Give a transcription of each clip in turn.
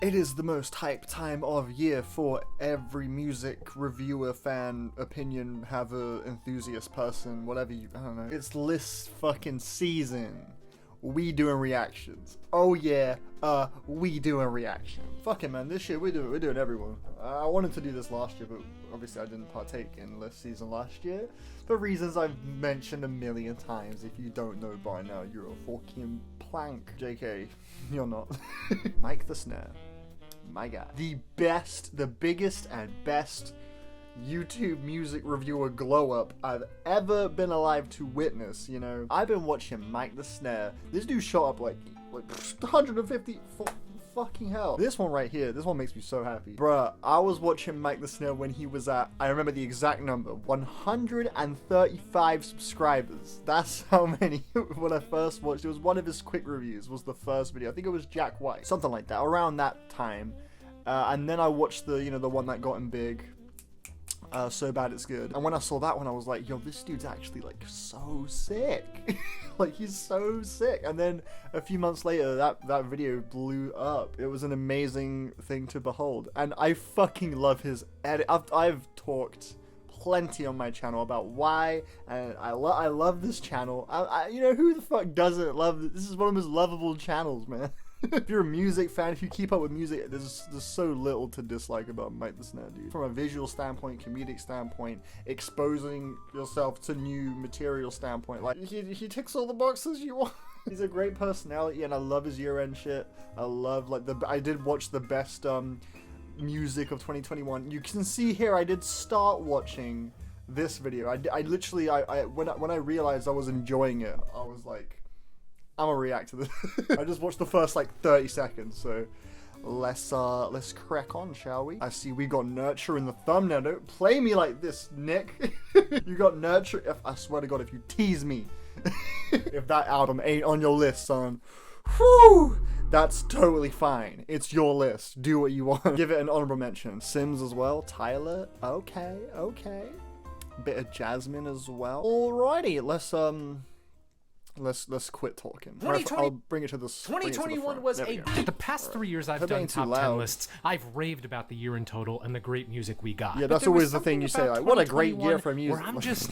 It is the most hype time of year for every music reviewer, fan, opinion haver, enthusiast person, whatever you, I don't know. It's list fucking season. We doing reactions. Oh yeah, we doing reactions. Fuck it, man, this shit, we're doing everyone. I wanted to do this last year, but obviously I didn't partake in list season last year. For reasons I've mentioned a million times. If you don't know by now, you're a fucking plank. JK, you're not. MicTheSnare. My God. The best, the biggest and best YouTube music reviewer glow up I've ever been alive to witness, you know. I've been watching MicTheSnare. This dude shot up like 150, fucking hell. This one right here, this one makes me so happy. Bruh, I was watching MicTheSnare when he was at, I remember the exact number, 135 subscribers. That's how many when I first watched. It was one of his quick reviews, was the first video. I think it was Jack White, something like that, around that time. And then I watched the, you know, the one that got him big. So Bad It's Good. And when I saw that one, I was like, yo, this dude's actually like so sick. Like, he's so sick. And then a few months later, that video blew up. It was an amazing thing to behold. And I fucking love his edit. I've talked plenty on my channel about why, and I love this channel. You know, who the fuck doesn't love this? This is one of the most lovable channels, man. If you're a music fan, if you keep up with music, there's so little to dislike about MicTheSnare, dude. From a visual standpoint, comedic standpoint, exposing yourself to new material standpoint, like he ticks all the boxes you want. He's a great personality, and I love his year-end shit. I love I did watch the best music of 2021. You can see here I did start watching this video. I literally when I realized I was enjoying it, I was like, I'm gonna react to this. I just watched the first like 30 seconds, so let's crack on, shall we? I see we got Nurture in the thumbnail. Don't play me like this, Nick. You got Nurture. I swear to God, if you tease me, if that album ain't on your list, son, whew, that's totally fine. It's your list. Do what you want. Give it an honorable mention. Simz as well. Tyler. Okay. Bit of Jasmine as well. Alrighty, Let's quit talking. I'll bring it to this. 2021 was the past 3 years I've done top 10 lists. I've raved about the year in total and the great music we got. Yeah, that's always the thing you say, like, what a great year for music. Where I'm just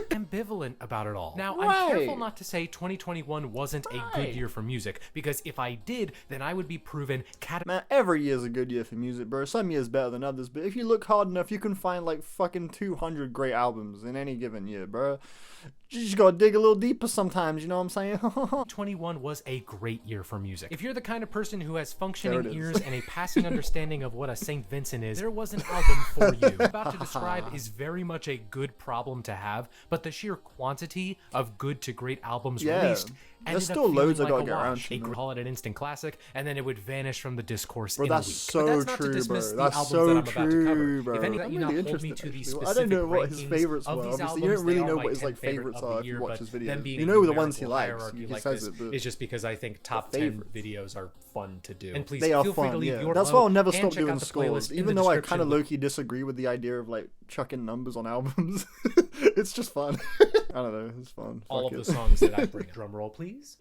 ambivalent about it all. Now, I'm careful not to say 2021 wasn't a good year for music, because if I did, then I would be proven Man, every year's a good year for music, bro. Some years better than others, but if you look hard enough, you can find like fucking 200 great albums in any given year, bro. You just gotta dig a little deeper sometimes, you know what I'm saying? 2021 was a great year for music. If you're the kind of person who has functioning ears and a passing understanding of what a St. Vincent is, there was an album for you. What I'm about to describe is very much a good problem to have, but the sheer quantity of good to great albums released there's still loads I gotta get around to. They call it an instant classic, and then it would vanish from the discourse in a week. So but that's true, not to dismiss bro. That's the albums so that I'm about to cover. true, bro. If any that you really hold me to these specific I don't know what his rankings favorites of were. these Obviously, albums, you don't really they are know my what his 10 like favorites are if you watch his videos. You know the ones he likes. He like says it, but is just because I think top 10 videos are fun to do. And please they are feel free to fun. leave your That's why I'll never and stop check doing out the scores, playlist in even the though I kind of description. low-key disagree with the idea of like chucking numbers on albums. It's just fun. I don't know. It's fun. All Fuck of it. the songs that I bring. Drum roll, please.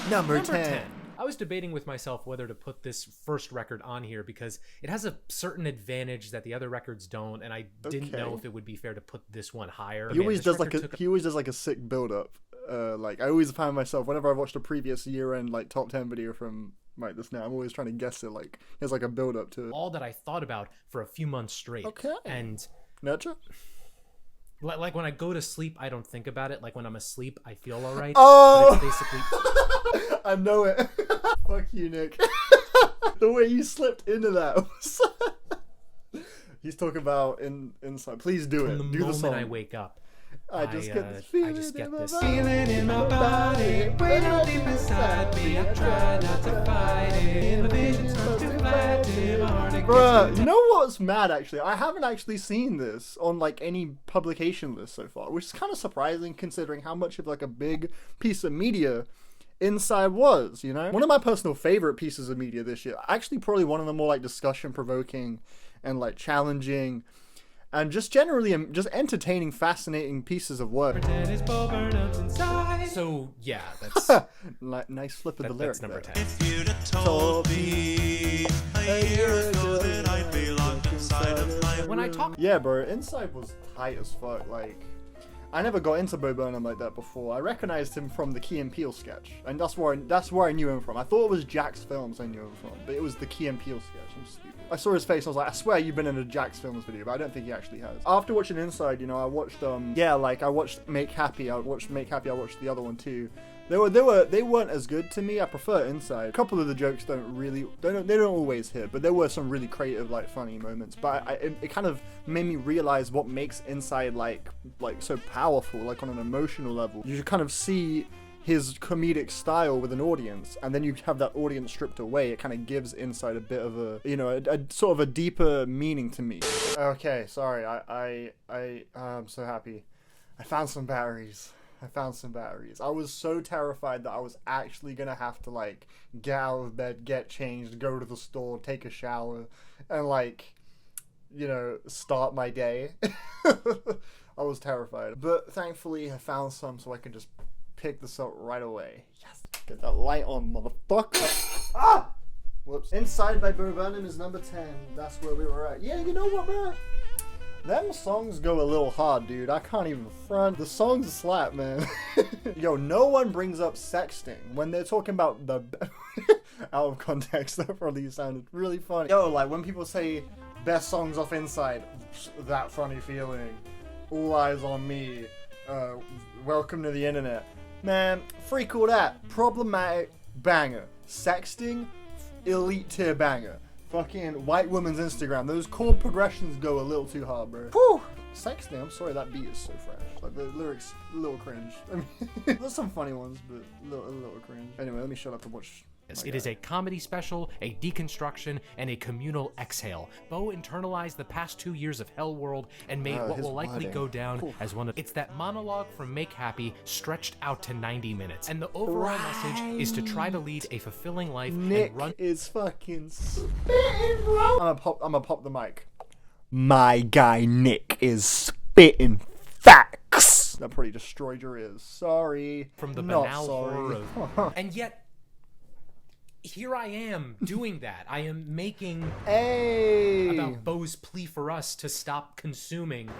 Number 10. I was debating with myself whether to put this first record on here because it has a certain advantage that the other records don't, and I didn't know if it would be fair to put this one higher. He always does like a sick build up. Like I always find myself whenever I've watched a previous year-end like top 10 video from MicTheSnare, I'm always trying to guess it. Like there's like a build up to it. All that I thought about for a few months straight. Okay. And Nurture. Like when I go to sleep, I don't think about it. Like when I'm asleep, I feel all right. Oh, but it's basically. I know it. Fuck you, Nick. The way you slipped into that was... He's talking about inside. Please do it. From the do the moment song. I wake up, I just get this feeling in my body, way down deep inside me. I try not to fight it. My vision starts to flatten, my heart gets Bruh, you know what's mad actually? I haven't actually seen this on like any publication list so far, which is kind of surprising considering how much of like a big piece of media Inside was, you know? One of my personal favorite pieces of media this year. Actually probably one of the more like discussion provoking and like challenging and just generally just entertaining, fascinating pieces of work. So yeah, that's nice flip of the lyric. That's number there. 10. If you'd have told me a a year ago, then I'd be locked inside of my When I talk Yeah, bro, Inside was tight as fuck. Like, I never got into Bo Burnham like that before. I recognized him from the Key and Peele sketch, and that's where I knew him from. I thought it was Jack's Films I knew him from, but it was the Key and Peele sketch. I'm stupid. I saw his face and I was like, I swear you've been in a Jack's Films video, but I don't think he actually has. After watching Inside, you know, I watched I watched Make Happy. I watched the other one too. They weren't as good to me. I prefer Inside. A couple of the jokes they don't always hit, but there were some really creative, like, funny moments. But it kind of made me realize what makes Inside like so powerful, like on an emotional level. You kind of see his comedic style with an audience, and then you have that audience stripped away. It kind of gives Inside a bit of a, you know, a sort of a deeper meaning to me. Okay, sorry. I'm so happy. I found some batteries. I was so terrified that I was actually gonna have to, like, get out of bed, get changed, go to the store, take a shower, and, like, you know, start my day. I was terrified. But thankfully I found some so I can just pick this up right away. Yes! Get that light on, motherfucker! Ah! Whoops. Inside by Bo Burnham is number 10. That's where we were at. Yeah, you know what, bro? Them songs go a little hard, dude. I can't even front. The songs slap, man. Yo, no one brings up sexting when they're talking about the... out of context, that probably sounded really funny. Yo, like, when people say best songs off Inside, That Funny Feeling, All Eyes on Me, Welcome to the Internet. Man, freak all that. Problematic, banger. Sexting, elite tier banger. Fucking White Woman's Instagram. Those chord progressions go a little too hard, bro. Whew! Sexting, I'm sorry, that beat is so fresh. Like, the lyrics, a little cringe. I mean, there's some funny ones, but a little cringe. Anyway, let me shut up and watch. It is a comedy special, a deconstruction, and a communal exhale. Bo internalized the past 2 years of Hell World and made what will likely go down as one of... It's that monologue from Make Happy stretched out to 90 minutes. And the overall message is to try to lead a fulfilling life Nick and run... is fucking spitting, bro. I'm gonna pop the mic. My guy Nick is spitting facts. That pretty destroyed your ears. Sorry. From the banal horror of... And yet... Here I am doing that. I am making about Bo's plea for us to stop consuming.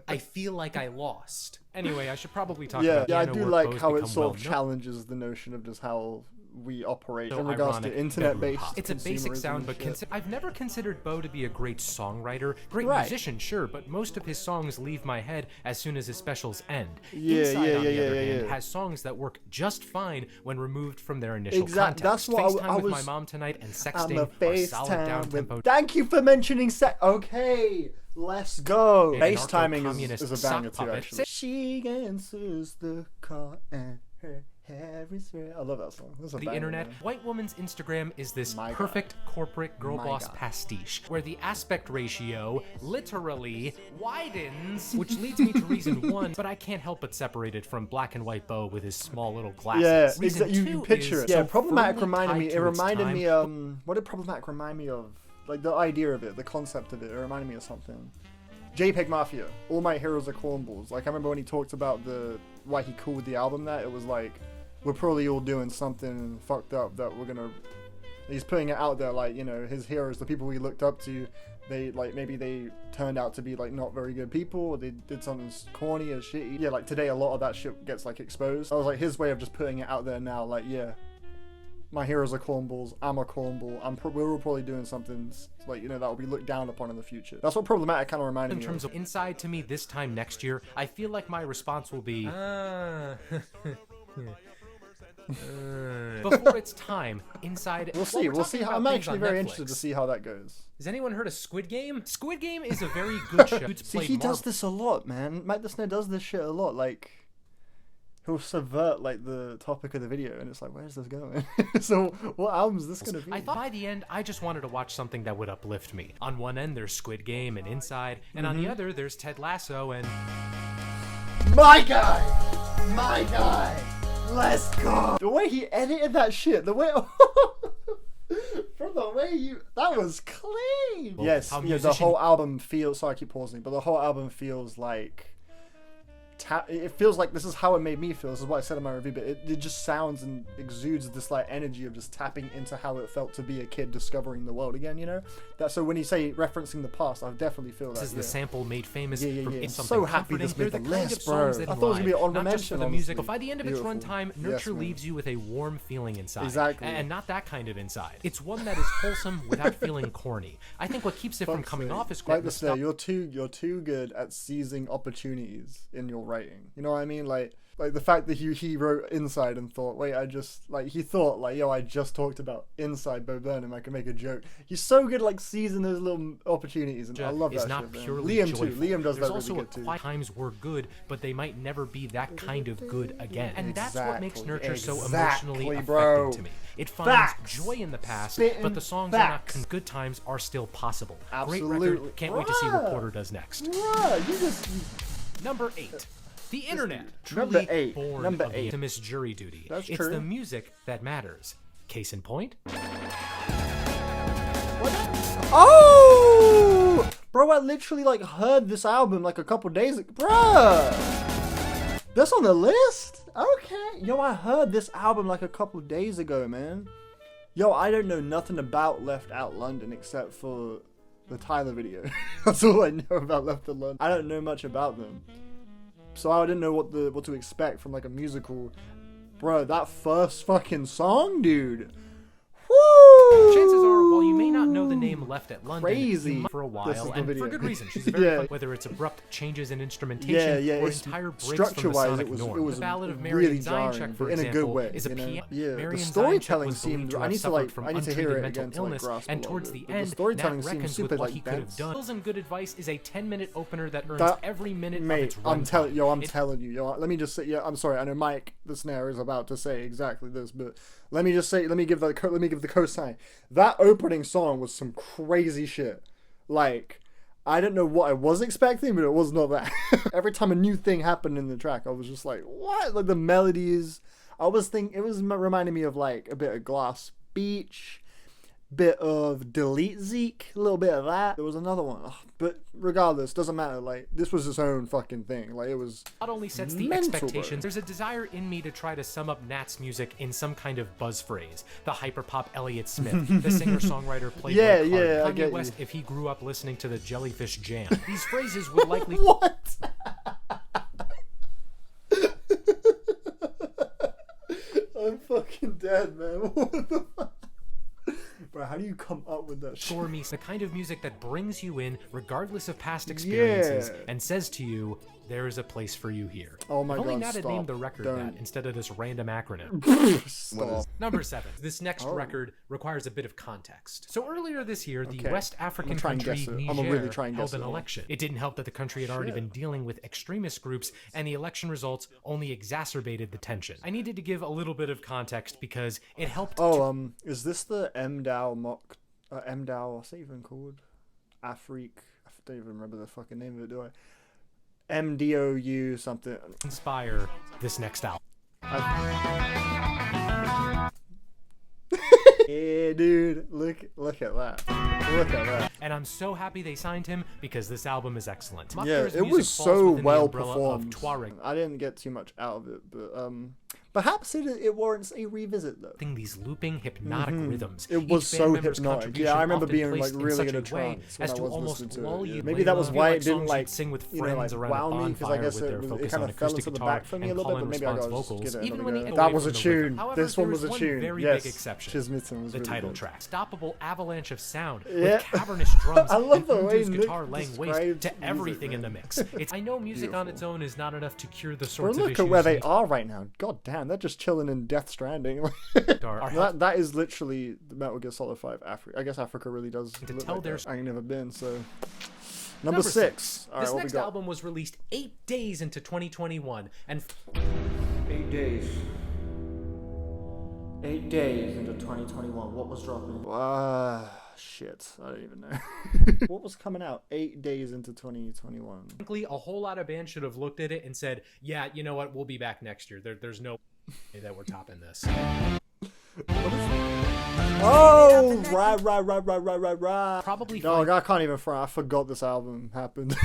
I feel like I lost. Anyway, I should probably talk about I piano do work like Bo's how it become sort of well-known. challenges the notion of just how we operate So in regards ironic, to internet-based. It's a basic consumerism sound, and but shit. I've never considered Bo to be a great songwriter. Great Right. musician, sure, but most of his songs leave my head as soon as his specials end. Yeah, Inside, yeah, on the yeah, other yeah, hand, yeah. has songs that work just fine when removed from their initial Exactly. context. That's what FaceTime I with was. my mom tonight and I'm a sexting are solid FaceTime down-tempo. with. Thank you for mentioning sex. Okay, let's go. An FaceTiming anarcho-communist is a sock banger too, puppet. actually. She answers the call and her hair is red. I love that song. That's a The banger, internet. man. White Woman's Instagram is this My God. perfect corporate girl My boss God. pastiche, where the aspect ratio literally widens, which leads me to reason one, but I can't help but separate it from black and white Bo with his small little glasses. Yeah, Reason exactly. You two picture is it. Yeah, so Problematic firmly reminded tied me. It to its reminded time. me. What did Problematic remind me of? Like the idea of it, the concept of it. It reminded me of something. JPEG Mafia. All my heroes are cornballs. Like I remember when he talked about why he called the album that. It was like we're probably all doing something fucked up that we're gonna. He's putting it out there like, you know, his heroes, the people he looked up to, they like maybe they turned out to be like not very good people, or they did something corny or shitty. Yeah, like today a lot of that shit gets like exposed. I was like his way of just putting it out there now, like yeah, my heroes are cornballs, I'm a cornball, we're all probably doing something like, you know, that will be looked down upon in the future. That's what Problematic kind of reminded In me terms of Inside to me this time next year, I feel like my response will be before it's time. Inside. We'll see. We'll see. I'm actually very interested to see how that goes. Has anyone heard of Squid Game? Squid Game is a very good show. See, he does this a lot, man. MicTheSnare does this shit a lot. Like, he'll subvert like the topic of the video, and it's like, where's this going? So, what album is this gonna be? I thought by the end, I just wanted to watch something that would uplift me. On one end, there's Squid Game and Inside, and on the other, there's Ted Lasso and My guy. Let's go. The way he edited that shit, the way from the way that was clean. Yes, yeah, the whole album feels. Sorry, I keep pausing, but the whole album feels like it feels like this is how it made me feel. This is what I said in my review, but it just sounds and exudes this like energy of just tapping into how it felt to be a kid discovering the world again, you know? So when you say referencing the past, I definitely feel that. This is the sample made famous from I'm something so happy this made the list, bro. I thought it was gonna be an honorable mention, the music, but by the end of its Beautiful. runtime, Nurture leaves you with a warm feeling inside. Exactly. And not that kind of inside. It's one that is wholesome without feeling corny. I think what keeps it from coming off is quite Snare, you're too good at seizing opportunities in your writing. You know what I mean? Like the fact that he wrote Inside and thought, wait, he thought like, yo, I just talked about Inside by Burnham, I can make a joke. He's so good at like seizing those little opportunities, and I love that. Is not shit, purely Liam joyful. too. Liam does There's that also really good too. Times were good, but they might never be that kind of good again. And that's what makes Nurture so Exactly, emotionally bro. affecting to me. It finds joy in the past, but the songs are not. Good times are still possible. Absolutely. Great record. Can't wait to see what Porter does next. Number 8. The internet, truly born of the infamous jury duty. That's it's true. the music that matters. Case in point. Oh! Bro, I literally like heard this album like a couple days ago. Bruh! That's on the list? Okay. Yo, I heard this album like a couple days ago, man. Yo, I don't know nothing about Left Out London except for the Tyler video. That's all I know about Left Out London. I don't know much about them. So I didn't know what to expect from like a musical. Bro, that first fucking song, dude. Woo! Chances are, while you may not know the name Left at London, Crazy. for a while, This is the and video. for good reason. She's very fun, whether it's abrupt changes in instrumentation or it's entire breaks from the structure-wise, sonic it was norm. the Ballad of really Marion jarring, Zinecheck, but for in a good example, way, is a you know? piano. Yeah, Marion the storytelling Zinecheck was believed seemed. to I have need to suffered like. from I need to untreated hear it mental again to like illness, grasp and a towards little the bit. end, The storytelling Nat seems reckons super with what like he could have dense. done. Skills and Good Advice is a 10-minute opener that earns That- every minute of Mate, its I'm runtime. telling you, yo. Let me just say, yeah. I'm sorry. I know Mike the Snare is about to say exactly this, but let me just say, let me give the cosign. That opening song was some crazy shit. Like, I don't know what I was expecting, but it was not that. Every time a new thing happened in the track, I was just like, what? Like the melodies. I was thinking, it was reminding me of like a bit of Glass Beach, bit of Delete Zeke, a little bit of that. There was another one, but regardless, doesn't matter. Like, this was its own fucking thing. Like, it was Not only sets the mental, expectations, bro. there's a desire in me to try to sum up Nat's music in some kind of buzz phrase. The hyperpop Elliott Smith, the singer-songwriter Playboy Yeah, Cardi, yeah, I Kanye get West you. if he grew up listening to the Jellyfish Jam. These phrases would likely What? I'm fucking dead, man. What the fuck? Bro, how do you come up with that shit? score me the kind of music that brings you in regardless of past experiences Yeah. and says to you, there is a place for you here. Oh my If only God, Nat had stop. named the record Don't. that instead of this random acronym. Stop. Number 7. This next Oh. record requires a bit of context. So earlier this year, the Okay. West African I'm gonna try and country guess it. I'm Niger gonna really try and held guess an it all. election. It didn't help that the country had already been dealing with extremist groups, and the election results only exacerbated the tension. I needed to give a little bit of context because it helped to Is this the Mdou what's it even called? Afrique. I don't even remember the fucking name of it, do I? MDOU something. inspire this next album. Yeah, dude. Look at that. Look at that. And I'm so happy they signed him because this album is excellent. Yeah, Moctar's it music was falls so within the well umbrella of performed. Tuareg. I didn't get too much out of it, but perhaps it warrants a revisit though. These looping hypnotic rrhythms. It was Each band so member's hypnotic. contribution Yeah, I remember often being like placed in really such in a way trance when as I to was almost listening to lull it. you. Yeah. Maybe that was Feel why like it didn't songs like you'd sing with you know, friends like around a wow me because I bonfire guess with their it focus kind on of fell acoustic into the guitar back for me a and little bit, call but and maybe I response gotta vocals, just get it. even Have when a he go. got That away was from a the tune. rhythm. However, This one there was a is one tune. very Yes. big exception. Chismiton was The really title good. track. Stoppable avalanche of sound Yeah. with cavernous drums I love and the way Mdou's Nick guitar laying waste describes to music, everything in the man. mix. I know music on its own is not enough to cure the Bro, sorts of look issues at where they we are right now. God damn, they're just chilling in Death Stranding. are that is literally the Metal Gear Solid 5 Africa. I guess Africa really does look tell like their that. I ain't never been, so... Number 6. All right, This what we next got? album was released 8 days into 2021, and 8 days. 8 days into 2021. What was dropping? Shit. I don't even know. What was coming out 8 days into 2021? frankly, a whole lot of bands should have looked at it and said, yeah, you know what, we'll be back next year. There's no way that we're topping this. Oh! Oh, right. Probably Dog, I can't even front. I forgot this album happened.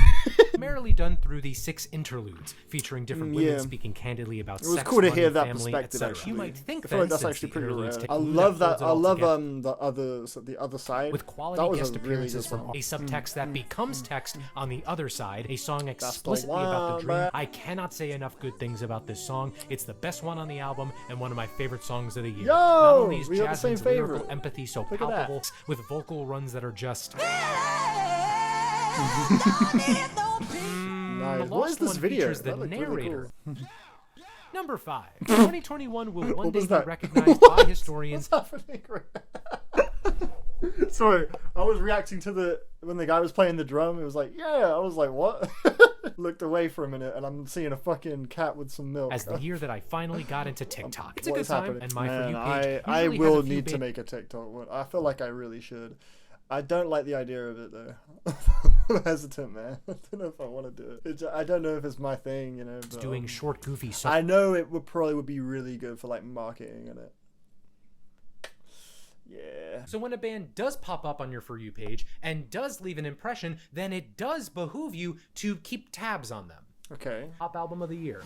primarily done through the 6 interludes, featuring different women speaking candidly about sex, It was cool to money, hear that family, perspective. etc. Actually, You might think I feel like then, that's since actually the pretty rare. interludes take I glue love that that. I holds it all love together. the other side. With That quality was guest a really appearances good from song. a subtext that becomes text on the other side, a song explicitly one, about the dream. bruh. I cannot say enough good things about this song. It's the best one on the album and one of my favorite songs of the year. Yo, Not only is we got the same Jasmine's lyrical favorite. empathy so Look at that. palpable, with vocal runs that are just Nice. The What is Lost this One video? features the That looked really narrator. cool. Number 5. 2021 will one What day was be that? recognized by historians. What's happening? Sorry, I was reacting to when the guy was playing the drum. It was like, yeah. I was like, what? Looked away for a minute, and I'm seeing a fucking cat with some milk. As the year that I finally got into TikTok. It's a What good is time, happening? and my Man, For You page I usually will has a few need to big make a TikTok one. I feel like I really should. I don't like the idea of it though. I'm hesitant, man. I don't know if I want to do it. I don't know if it's my thing, you know. But, doing short, goofy stuff. I know it would probably be really good for like marketing and it. Yeah. So when a band does pop up on your For You page and does leave an impression, then it does behoove you to keep tabs on them. Okay. Top album of the year.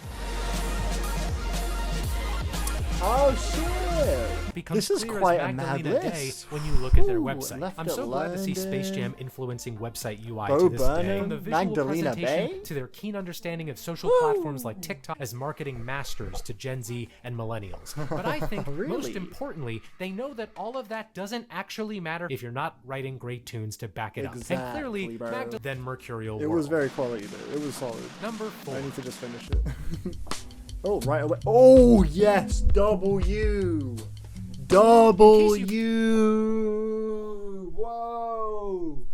Oh shit! Becomes This is clear quite as a mad Magdalena Day list. when you look at their Ooh, website. Left I'm It so glad to see Space London. Jam influencing website UI Bo to this day. Burnham, From the visual Magdalena presentation Bay? to their keen understanding of social platforms like TikTok as marketing masters to Gen Z and millennials. But I think most Really? importantly, they know that all of that doesn't actually matter if you're not writing great tunes to back it up. And Exactly, clearly, bro. Magdalena then Mercurial It World. was very quality though. It was solid. Number 4. I need to just finish it. Oh, right away. Oh yes, W. Whoa!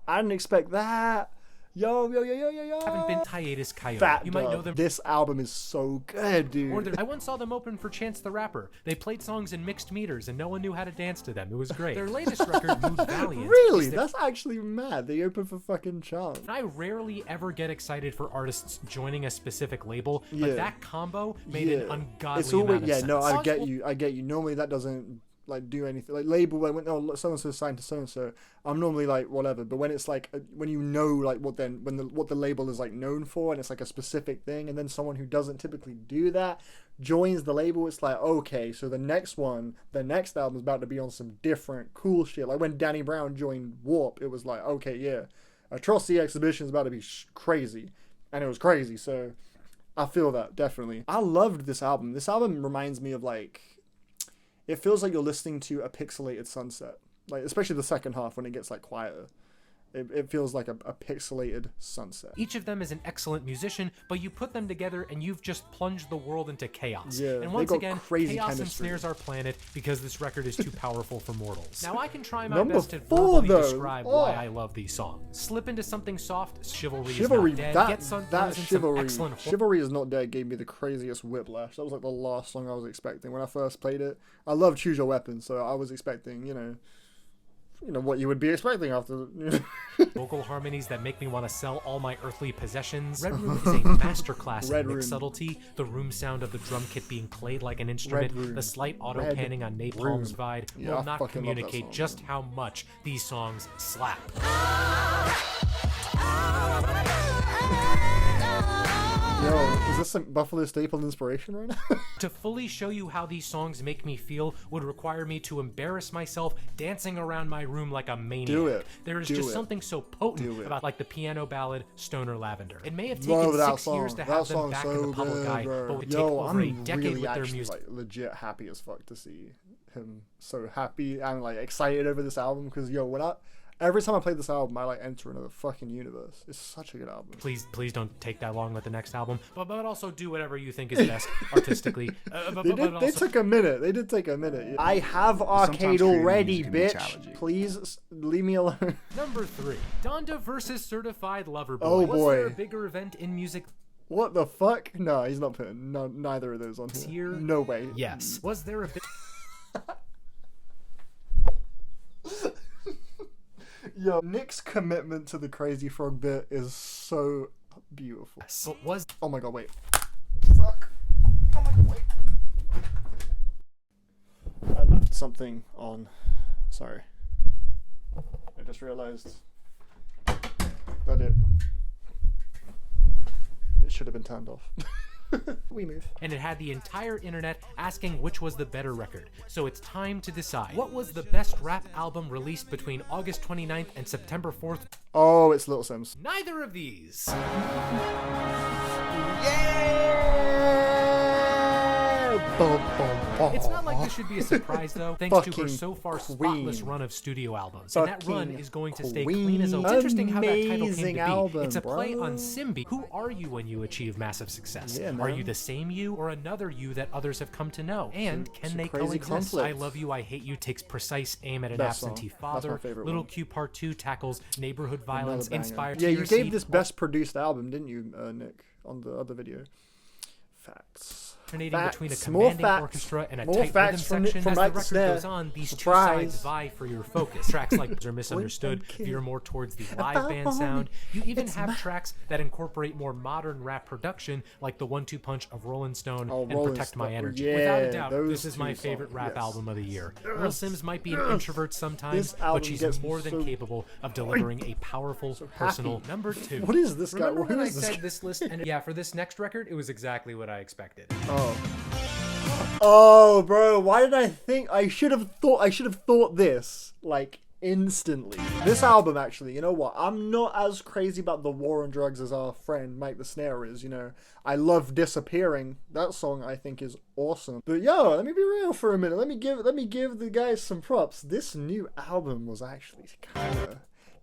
I didn't expect that. Yo. Haven't been Hiatus Coyote. Fat You might know dub. them. This album is so good, dude. Or I once saw them open for Chance the Rapper. They played songs in mixed meters and no one knew how to dance to them. It was great. Their latest record, Mood Valiant. Really? is their- That's actually mad. They opened for fucking Chance. I rarely ever get excited for artists joining a specific label, Yeah. but that combo made an ungodly It's always amount of sense. no. I Songs get will- you. Normally that doesn't like do anything. Like label when so and so signed to so and so. I'm normally like whatever. But when it's like when you know like what the label is like known for, and it's like a specific thing, and then someone who doesn't typically do that joins the label, it's like okay, so the next album is about to be on some different cool shit. Like when Danny Brown joined Warp, it was like okay, yeah, Atrocity Exhibition is about to be crazy, and it was crazy. So I feel that definitely. I loved this album. This album reminds me of like. It feels like you're listening to a pixelated sunset, like especially the second half when it gets like quieter. It feels like a pixelated sunset. Each of them is an excellent musician, but you put them together and you've just plunged the world into chaos. Yeah, and they once got again, crazy chaos chemistry. ensnares our planet because this record is too powerful for mortals. Now I can try my Number best to 4 verbally though. describe Oh. why I love these songs. Slip into something soft, Chivalry is Chivalry, not dead. that Get some Chivalry, excellent Chivalry is not dead gave me the craziest whiplash. That was like the last song I was expecting when I first played it. I love Choose Your Weapon, so I was expecting, you know what you would be expecting after. vocal harmonies that make me want to sell all my earthly possessions. Red Room is a masterclass Red in Room. mix subtlety, the room sound of the drum kit being played like an instrument, Room. the slight auto Red panning on Napalm's Room. vibe Yeah, I will not fucking love that communicate song, just how much these songs slap. Yo, is this some Buffalo Staple inspiration right now? To fully show you how these songs make me feel would require me to embarrass myself dancing around my room like a maniac. Do it. There is Do just it. something so potent Do it. about like the piano ballad Stoner Lavender. It may have Love taken that 6 song. years to That have them song's back in so the public good, eye, bro. but would Yo, take over a I'm decade really with their actually music. like legit happy as fuck to see him so happy and like excited over this album because every time I play this album, I like enter another fucking universe. It's such a good album. Please don't take that long with the next album, but also do whatever you think is best artistically. They took a minute. They did take a minute. I have arcade already, creative music can be bitch. challenging. Please leave me alone. Number 3, Donda versus Certified Lover Boy. Oh, Was there a boy. bigger event in music What the fuck? No, he's not putting neither of those on this here. year? No way. Yes. Was there a bit? Yo, Nick's commitment to the Crazy Frog bit is so beautiful. But was Oh my god, wait. Fuck. Oh my god, wait. I left something on. Sorry. just realized that it should have been turned off. We move. And it had the entire internet asking which was the better record. So it's time to decide. What was the best rap album released between August 29th and September 4th? Oh, it's Little Simz. Neither of these. It's not like this should be a surprise though, thanks to her so far spotless run of studio albums. And that run is going to stay clean as a... It's interesting how that title came to be. It's a play on Simbi. Who are you when you achieve massive success? Are you the same you or another you that others have come to know? And can they coexist? I Love You, I Hate You takes precise aim at an absentee father. Little Q Part 2 tackles neighborhood violence inspired. Yeah, you gave this best produced album, didn't you, Nick, on the other video? Facts. Between a commanding orchestra and a tight rhythm section. As the record goes on, these two sides vie for your focus. Tracks like Are Misunderstood veer more towards the live band sound. You even have tracks that incorporate more modern rap production, like the 1-2 punch of Rolling Stone and Protect My Energy. Without a doubt, this is my favorite rap album of the year. Lil Simz might be an introvert sometimes, but she's more than capable of delivering a powerful, personal number 2. What is this guy? Remember when I said this list? And yeah, for this next record, it was exactly what I expected. Oh, bro, why did I think I should have thought this like instantly. This album, actually, you know what? I'm not as crazy about the war on drugs as our friend MicTheSnare is, you know. I love Disappearing. That song I think is awesome. But yo, let me be real for a minute. Let me give the guys some props. This new album was actually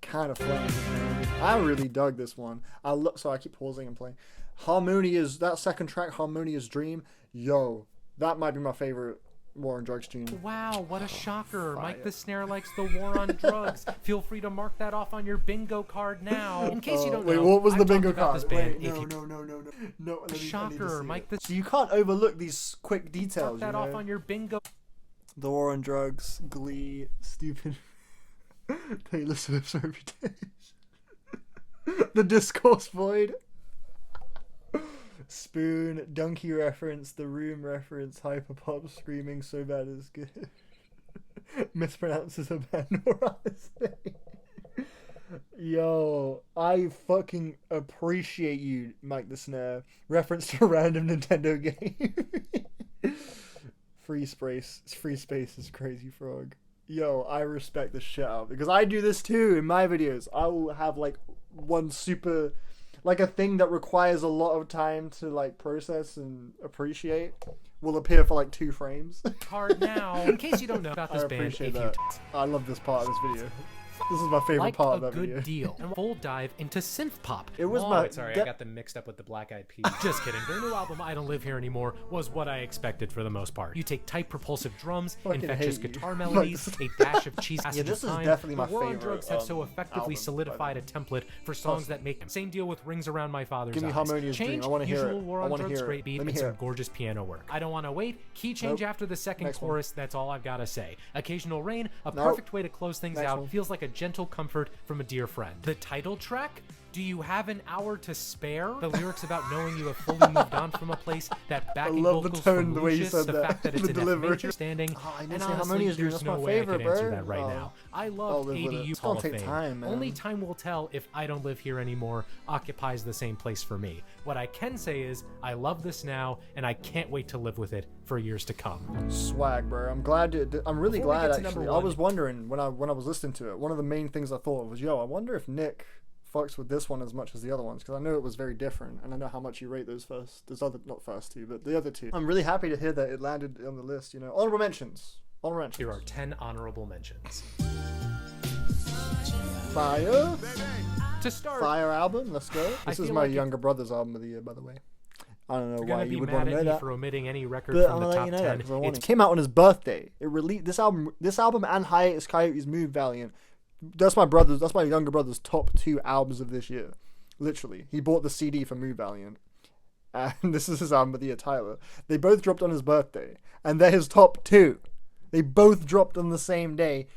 kind of fun, man. I really dug this one. So I keep pausing and playing. Harmonia's, that second track, Harmonia's Dream, yo, that might be my favorite war on drugs tune. Wow, what a shocker. MicTheSnare likes the war on drugs. Feel free to mark that off on your bingo card now. In case you don't know, what was the bingo card? This band. No. Shocker, MicTheSnare. So you can't overlook these quick details. Mark that off on your bingo. The war on drugs, Glee, stupid. Taylor Swift's reputation. The Discourse Void. Spoon, Donkey reference, The Room reference, Hyperpop, Screaming So Bad It's Good. Mispronounces a band or honesty. Yo, I fucking appreciate you, MicTheSnare. Reference to a random Nintendo game. Free space is Crazy Frog. Yo, I respect the shit out because I do this too in my videos. I will have like one super, like a thing that requires a lot of time to like process and appreciate will appear for like 2 frames. Hard now. In case you don't know about this band, I love this part of this video. This is my favorite part of that video. Like a good deal. And full dive into synth pop. It was sorry, I got them mixed up with the Black Eyed Peas. Just kidding. Their new album, I Don't Live Here Anymore, was what I expected for the most part. You take tight propulsive drums, infectious guitar melodies, a dash of cheese. Yeah, this is definitely my favorite. War on Drugs have so effectively solidified a template for songs that make them. Same deal with Rings Around My Father's Give me Eyes. Harmonia's Dream. I want to hear it. War on Drugs, great beat, and some gorgeous piano work. I Don't Want to Wait. Key change after the second chorus. That's all I've got to say. Occasional Rain, a perfect way to close things out. Feels like a gentle comfort from a dear friend. The title track, Do You Have an Hour to Spare? The lyrics about knowing you have fully moved on from a place, that backing vocals from Lucius, the fact that it's an F major standing, and honestly, there's no way I could answer that right now. I love ADU Hall of Fame. Only time will tell if I Don't Live Here Anymore occupies the same place for me. What I can say is, I love this now, and I can't wait to live with it for years to come. Swag, bro. I'm really glad, actually. I was wondering when I was listening to it, one of the main things I thought was, yo, I wonder if Nick fucks with this one as much as the other ones, because I know it was very different, and I know how much you rate those not first 2, but the other 2. I'm really happy to hear that it landed on the list, you know. Honorable mentions. Here are 10 honorable mentions. Fire. To start. Fire album, let's go. This is my younger brother's album of the year, by the way. I don't know why you would want to know that. For omitting any record but from the top 10. It came out on his birthday. It released this album and Hiatus Coyote's Move Valiant. That's my younger brother's top 2 albums of this year. Literally. He bought the CD for Move Valiant. And this is his album of the year, Tyler. They both dropped on his birthday. And they're his top 2. They both dropped on the same day.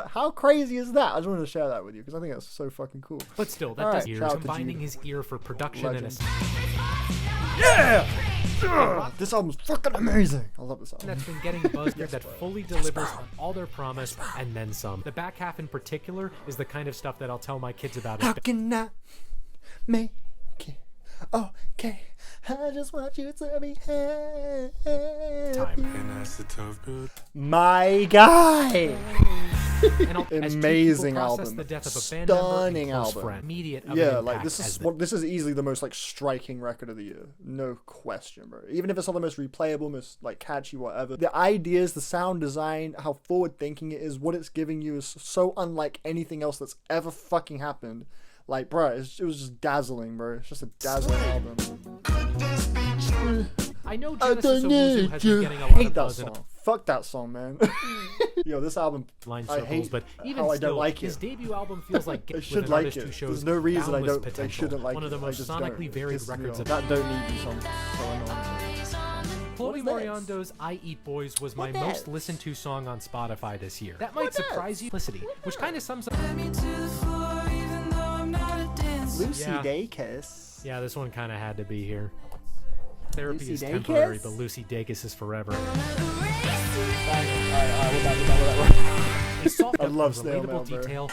How crazy is that? I just wanted to share that with you because I think that's so fucking cool. But still, that does years combining his ear for production and Yeah! This album's fucking amazing. I love this album. That's been getting buzz that fully delivers on all their promise and then some. The back half in particular is the kind of stuff that I'll tell my kids about. How can I make it okay? I just want you to be happy. And that's the tough build. My guy. Amazing album. The death of a band Stunning member and close album. friend. Immediate of Yeah, an like impact this is easily the most like striking record of the year, no question, bro. Even if it's not the most replayable, most like catchy, whatever. The ideas, the sound design, how forward thinking it is, what it's giving you is so unlike anything else that's ever fucking happened. Like, bro, it was just dazzling, bro. It's just a dazzling album. I know Genesis Owusu has been getting a lot of buzz that song. Fuck that song, man. Yo, this album, line I circles, hate but even how I still, don't like his it. debut album feels like They with should an like artist it. who shows There's no reason boundless they potential. shouldn't like One of the it. I most just sonically don't. varied Pisses me records off. of That don't need you song. So annoying. Chloe is this? Moriando's I Eat Boys was my What most this? listened to song on Spotify this year. That might What surprise this? you. Simplicity, which kind of sums up. Lucy Yeah. Dacus. Yeah, this one kind of had to be here. Therapy Lucy is Dacus? temporary, but Lucy Dacus is forever. A soft I love and Snail relatable Mail, bro. detail.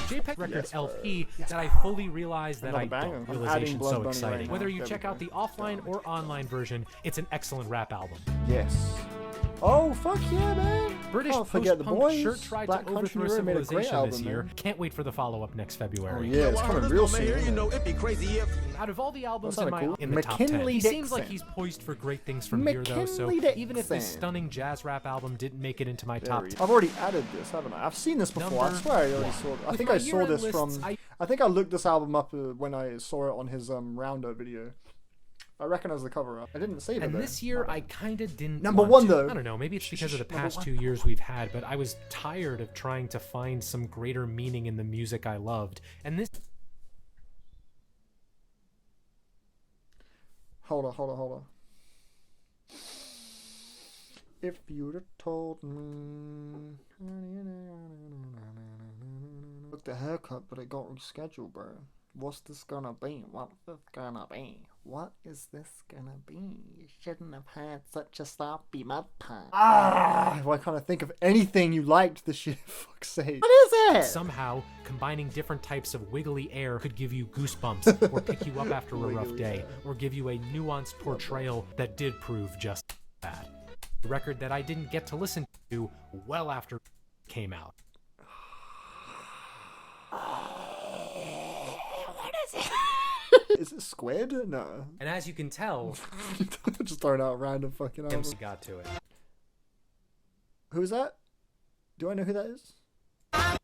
JPEG record Yes, bro. LP that I fully realized that Another I banger. don't. I'm Realization adding Blood so Bunny exciting. right now. Whether you There we check go. out the offline or online version, it's an excellent rap album. Yes. Oh, fuck yeah, man. British Can't forget the post-punk boys. sure tried Black to Country overthrow Road made a great civilization album, this year. man. Can't wait for the follow-up next February. Yeah, it's coming real soon. isn't it? it'd be crazy if Out of all the albums That in sounded my cool. in the top 10, McKinley he seems like Dixon. he's poised for great things from here, though. So McKinley even if this Dixon. stunning jazz rap album didn't make it into my top 10, I've already added this, haven't I? I've seen this before. I Number swear I already saw it. I With think my I saw year-end this from. lists, I think I looked this album up when I saw it on his Rounder video. I recognize the cover up. I didn't save it. and though. this year I kind of didn't. Number want one, to. though. I don't know. Maybe it's because of the Number past one. 2 years we've had, but I was tired of trying to find some greater meaning in the music I loved, and this. Hold on. If you'd have told me. Look, the haircut, but it got rescheduled, bro. What's this gonna be? What's this gonna be? What is this gonna be? You shouldn't have had such a sloppy mud pie. Why can't I think of anything you liked this year? Fuck's sake. What is it? Somehow, combining different types of wiggly air could give you goosebumps, or pick you up after a rough day, or give you a nuanced portrayal that did prove just that. A record that I didn't get to listen to well after it came out. Is it Squid? No. And as you can tell, Just throwing out random fucking albums. MC got to it. Who's that? Do I know who that is? I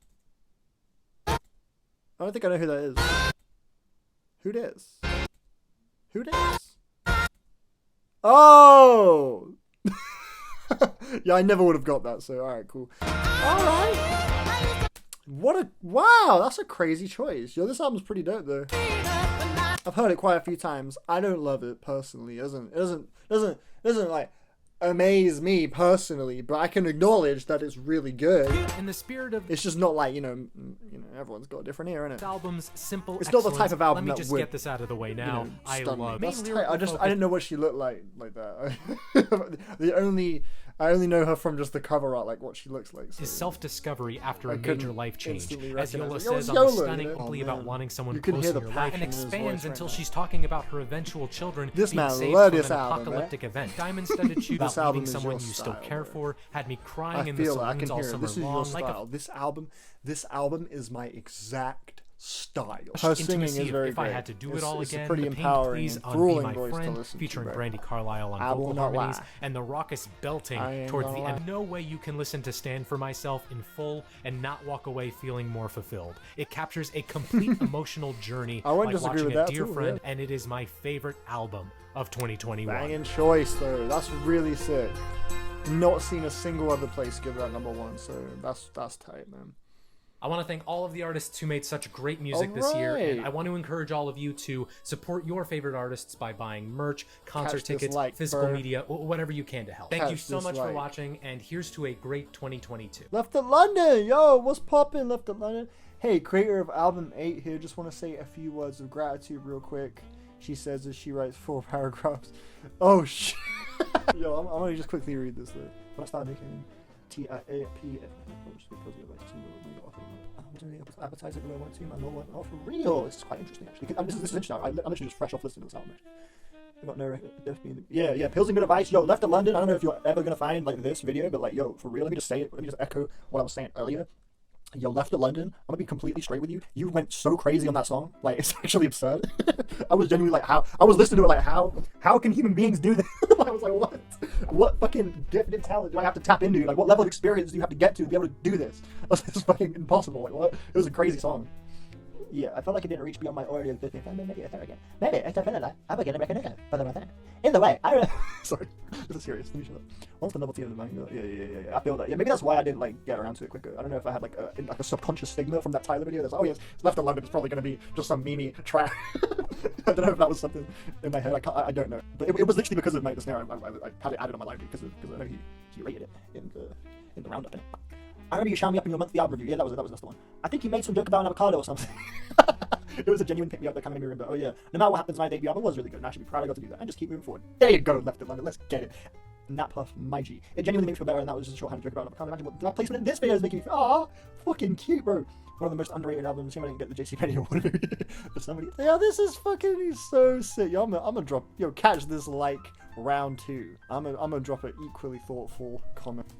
don't think I know who that is. Who this? Who this? Oh! Yeah, I never would have got that, so alright, cool. Alright! What a... Wow, that's a crazy choice. Yo, this album's pretty dope, though. I've heard it quite a few times. I don't love it, personally. It doesn't like, amaze me, personally, but I can acknowledge that it's really good. In the spirit of It's just not like, you know, everyone's got a different ear, innit? this album's simple It's not the type excellence, of album let me that just would, get this out of the way now. I stun me. love That's main tight. I lyrical didn't know what she looked like that. I only know her from just the cover art, like what she looks like. So. is self-discovery after I a couldn't major life change. instantly As Yola recognize it. Yo, says it's on the Yola, stunning you know? simply Oh, about man. wanting someone You can close hear in the your life, passion and in his voice expands right until now. she's talking about her eventual children This being man saved loved from this an album, apocalyptic event. Diamond-studded shoes about album leaving is someone your you still style, care bro. for had me crying I in the feel it. I saloons can all hear it. summer This is your long like a style. This album is my exact style. Her singing intimacy is of very If great. I had to do it all it's again, a pretty the Pain empowering Please and on Be grueling My voice to Friend, listen featuring to, bro. Brandy Carlisle on I will vocal not harmonies, lie. and the raucous belting I ain't towards the gonna end. lie. No way you can listen to Stand For Myself in full and not walk away feeling more fulfilled. It captures a complete emotional journey I wouldn't like disagree watching with a that dear too, friend, yeah. and it is my favorite album of 2021. Banging choice though. That's really sick. Not seen a single other place give that number one, so that's tight, man. I want to thank all of the artists who made such great music this year, and Alright. I want to encourage all of you to support your favorite artists by buying merch, concert Catch this tickets, like, physical bro. media, whatever you can to help. Thank you Catch so this much for like. watching, and here's to a great 2022. Left at London, yo, what's poppin', Left at London? Hey, creator of album 8 here. Just want to say a few words of gratitude real quick. she says as she writes 4 paragraphs. Oh shit. Yo, I'm gonna just quickly read this though. When I started making advertise it below 1 2 my Lord. Oh, for real? This is quite interesting actually. This is interesting. I'm literally just fresh off listening to this album. I got no record. Yeah. Pills and good advice. Yo, Left of London. I don't know if you're ever gonna find like this video, but like, yo, for real, let me just say it. Let me just echo what I was saying earlier. Yo, Left of London. I'm gonna be completely straight with you. You went so crazy on that song. Like, it's actually absurd. I was genuinely like, how? I was listening to it like, how can human beings do this? I was like, what fucking gifted talent do I have to tap into? Like, what level of experience do you have to get to be able to do this? It's fucking impossible. Like, what? It was a crazy song. Yeah, I felt like it didn't reach beyond my already existing fan. Maybe it's there again. Maybe it's definitely. I'm again recognition. But either way, sorry, this is serious. Let me shut up. Once the novelty of the manga, yeah. I feel that. Yeah, maybe that's why I didn't like get around to it quicker. I don't know if I had like a subconscious stigma from that Tyler video. That's it's Left of London. It's probably gonna be just some meme trash. I don't know if that was something in my head. I don't know. But it was literally because of Nick of MicTheSnare. I had it added on my library because I know he rated it in the roundup. I remember you shouting me up in your monthly album review. Yeah, that was the one. I think you made some joke about an avocado or something. It was a genuine pick me up that kind of made me remember. Oh yeah, no matter what happens, my debut album was really good, and I should be proud I got to do that. And just keep moving forward. There you go, Left of London. Let's get it. Nat Puff, my G. It genuinely made me feel better, and that was just a shorthand joke about an avocado. Imagine what that placement in this video is making me feel. Aw, fucking cute, bro. One of the most underrated albums. Shame I didn't get the JCPenney award for somebody. Yeah, this is fucking so sick. Yo, I'm gonna drop. Yo, catch this like round 2. I'm gonna drop an equally thoughtful comment.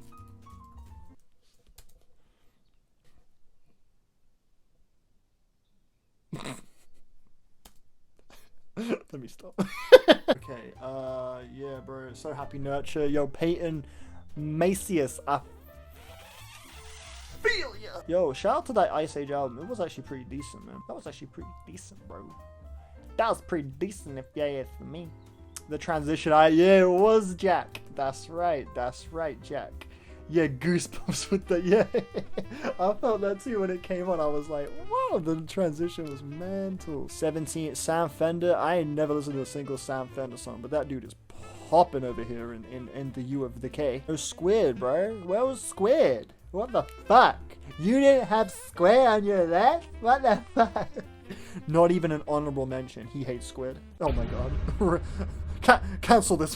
Let me stop. Okay, yeah, bro. So happy nurture. Yo, Peyton Macias. I feel ya. Yo, shout out to that Ice Age album. It was actually pretty decent, man. That was actually pretty decent, bro. That was pretty decent if you ask me. The transition, yeah, it was Jack. That's right, Jack. Yeah, goosebumps with the, yeah. I felt that too when it came on. I was like, wow, the transition was mental. 17, Sam Fender. I ain't never listened to a single Sam Fender song, but that dude is popping over here in the U of the K. It was Squid, bro. Where was Squid? What the fuck? You didn't have Squid on your list? What the fuck? Not even an honorable mention. He hates Squid. Oh my god. Cancel this.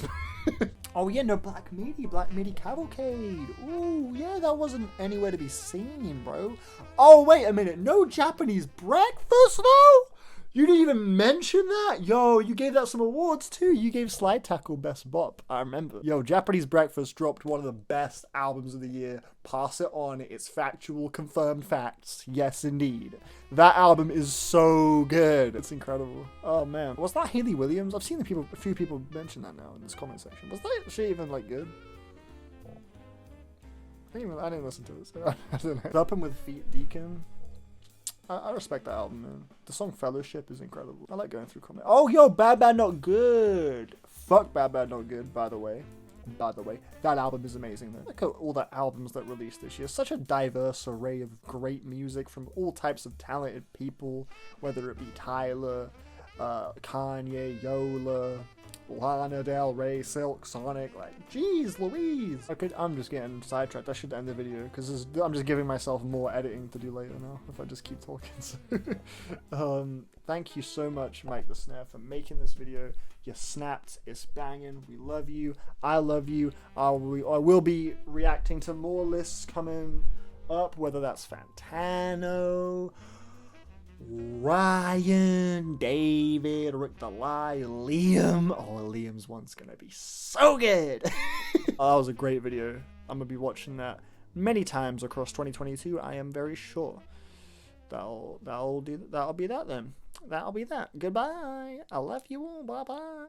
Oh yeah, no, Black Midi Cavalcade. Ooh, yeah, that wasn't anywhere to be seen, bro. Oh, wait a minute. No Japanese breakfast, though? You didn't even mention that? Yo, you gave that some awards, too. You gave Slide Tackle Best Bop, I remember. Yo, Japanese Breakfast dropped one of the best albums of the year. Pass it on. It's factual, confirmed facts. Yes, indeed. That album is so good. It's incredible. Oh, man. Was that Hayley Williams? I've seen a few people mention that now in this comment section. Was that she even, like, good? I didn't listen to it, so I don't know. Up and with Feet Deacon. I respect that album, man. The song Fellowship is incredible. I like going through comments. Oh, yo, Bad Bad Not Good. Fuck Bad Bad Not Good, by the way. That album is amazing, though. Look at all the albums that released this year. Such a diverse array of great music from all types of talented people, whether it be Tyler, Kanye, Yola, Lana Del Rey, Silk Sonic, like, jeez Louise. Okay, I'm just getting sidetracked. I should end the video because I'm just giving myself more editing to do later now if I just keep talking. So, thank you so much, MicTheSnare, for making this video. You snapped. It's banging. We love you. I love you. I will be reacting to more lists coming up, whether that's Fantano, Ryan, David, Rick the Lie, Liam. Oh, Liam's one's gonna be so good. Oh, that was a great video. I'm gonna be watching that many times across 2022. I am very sure. That'll be that then. That'll be that. Goodbye. I love you all. Bye bye.